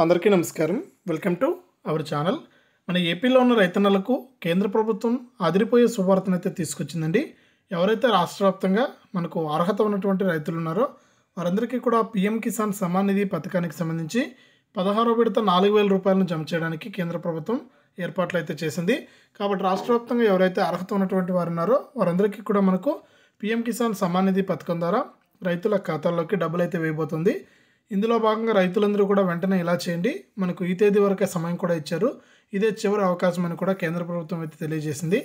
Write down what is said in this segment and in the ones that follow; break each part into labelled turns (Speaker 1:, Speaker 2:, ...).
Speaker 1: అందరికీ నమస్కారం. Welcome to our channel. మన ఏపీలో ఉన్న రైతన్నలకు కేంద్ర ప్రభుత్వం అదిరిపోయే శుభవార్తనైతే తీసుకొచ్చిందండి. ఎవరైతే రాష్ట్ర వ్యాప్తంగా మనకు అర్హత ఉన్నటువంటి రైతులు ఉన్నారో వారందరికీ కూడా పీఎం కిసాన్ సమ్మాన్ నిధి పథకానికి సంబంధించి 16వ విడత 4,000 రూపాయలను జమ చేయడానికి కేంద్ర ప్రభుత్వం ఏర్పాట్లు అయితే చేసింది. కాబట్టి రాష్ట్ర వ్యాప్తంగా ఎవరైతే అర్హత ఉన్నటువంటి వారు ఉన్నారో వారందరికీ కూడా మనకు పీఎం కిసాన్ సమ్మాన్ నిధి పథకం ద్వారా రైతుల ఖాతాల్లోకి డబ్బులు అయితే వేయబోతుంది. ఇందులో భాగంగా రైతులందరూ కూడా వెంటనే ఇలా చేయండి, మనకు ఈ తేదీ వరకే సమయం కూడా ఇచ్చారు, ఇదే చివరి అవకాశం అని కూడా కేంద్ర ప్రభుత్వం అయితే తెలియజేసింది.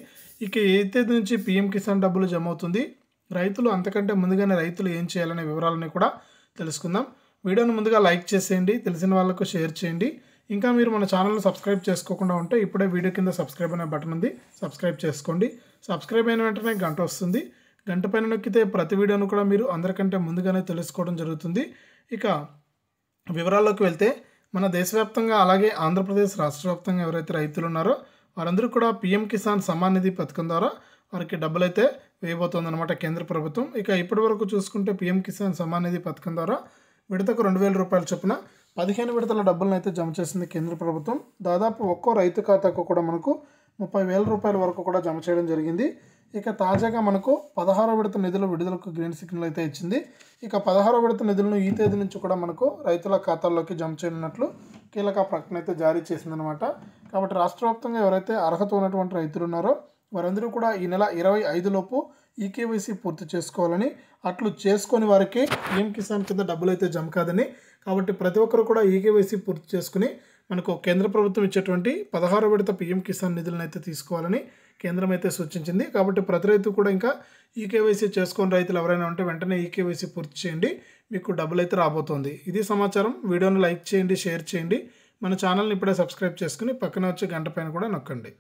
Speaker 1: ఇక ఏ తేదీ నుంచి పీఎం కిసాన్ డబ్బులు జమ అవుతుంది, రైతులు అంతకంటే ముందుగానే రైతులు ఏం చేయాలనే వివరాలని కూడా తెలుసుకుందాం. వీడియోను ముందుగా లైక్ చేసేయండి, తెలిసిన వాళ్ళకు షేర్ చేయండి. ఇంకా మీరు మన ఛానల్ని సబ్స్క్రైబ్ చేసుకోకుండా ఉంటే ఇప్పుడే వీడియో కింద సబ్స్క్రైబ్ అనే బటన్ ఉంది, సబ్స్క్రైబ్ చేసుకోండి. సబ్స్క్రైబ్ అయిన వెంటనే గంట వస్తుంది, గంట పైన నొక్కితే ప్రతి వీడియోను కూడా మీరు అందరికంటే ముందుగానే తెలుసుకోవడం జరుగుతుంది. ఇక వివరాల్లోకి వెళ్తే మన దేశవ్యాప్తంగా అలాగే ఆంధ్రప్రదేశ్ రాష్ట్ర వ్యాప్తంగా ఎవరైతే రైతులు ఉన్నారో వారందరూ కూడా పీఎం కిసాన్ సమ్మాన్ నిధి పథకం ద్వారా వారికి డబ్బులు అయితే వేయబోతోందన్నమాట కేంద్ర ప్రభుత్వం. ఇక ఇప్పటి వరకు చూసుకుంటే పీఎం కిసాన్ సమ్మాన్ నిధి పథకం ద్వారా విడతకు 2,000 రూపాయలు చొప్పున 15 విడతల డబ్బులను అయితే జమ చేసింది కేంద్ర ప్రభుత్వం. దాదాపు ఒక్కో రైతు ఖాతాకు కూడా మనకు 30,000 రూపాయల వరకు కూడా జమ చేయడం జరిగింది. ఇక తాజాగా మనకు 16వ విడత నిధుల విడుదలకు గ్రీన్ సిగ్నల్ అయితే ఇచ్చింది. ఇక 16వ విడత నిధులను ఈ తేదీ నుంచి కూడా మనకు రైతుల ఖాతాల్లోకి జమ చేయనున్నట్లు కీలక ప్రకటన అయితే జారీ చేసిందనమాట. కాబట్టి రాష్ట్ర వ్యాప్తంగా ఎవరైతే అర్హత ఉన్నటువంటి రైతులు ఉన్నారో వారందరూ కూడా ఈ నెల 25 లోపు ఈకేవైసీ పూర్తి చేసుకోవాలని, అట్లు చేసుకొని వారికి పీఎం కిసాన్ కింద డబ్బులు అయితే జమ కాదని, కాబట్టి ప్రతి ఒక్కరు కూడా ఈకేవైసీ పూర్తి చేసుకుని మనకు కేంద్ర ప్రభుత్వం ఇచ్చేటువంటి 16వ విడత పీఎం కిసాన్ నిధులను అయితే తీసుకోవాలని కేంద్రం అయితే సూచించింది. కాబట్టి ప్రతి రైతు కూడా ఇంకా ఈకేవైసీ చేసుకొని రైతులు ఎవరైనా ఉంటే వెంటనే ఈకేవైసీ పూర్తి చేయండి, మీకు డబ్బులు అయితే రాబోతోంది. ఇది సమాచారం. వీడియోను లైక్ చేయండి, షేర్ చేయండి. మన ఛానల్ని ఇప్పుడే సబ్స్క్రైబ్ చేసుకుని పక్కన వచ్చే గంట పైన కూడా నొక్కండి.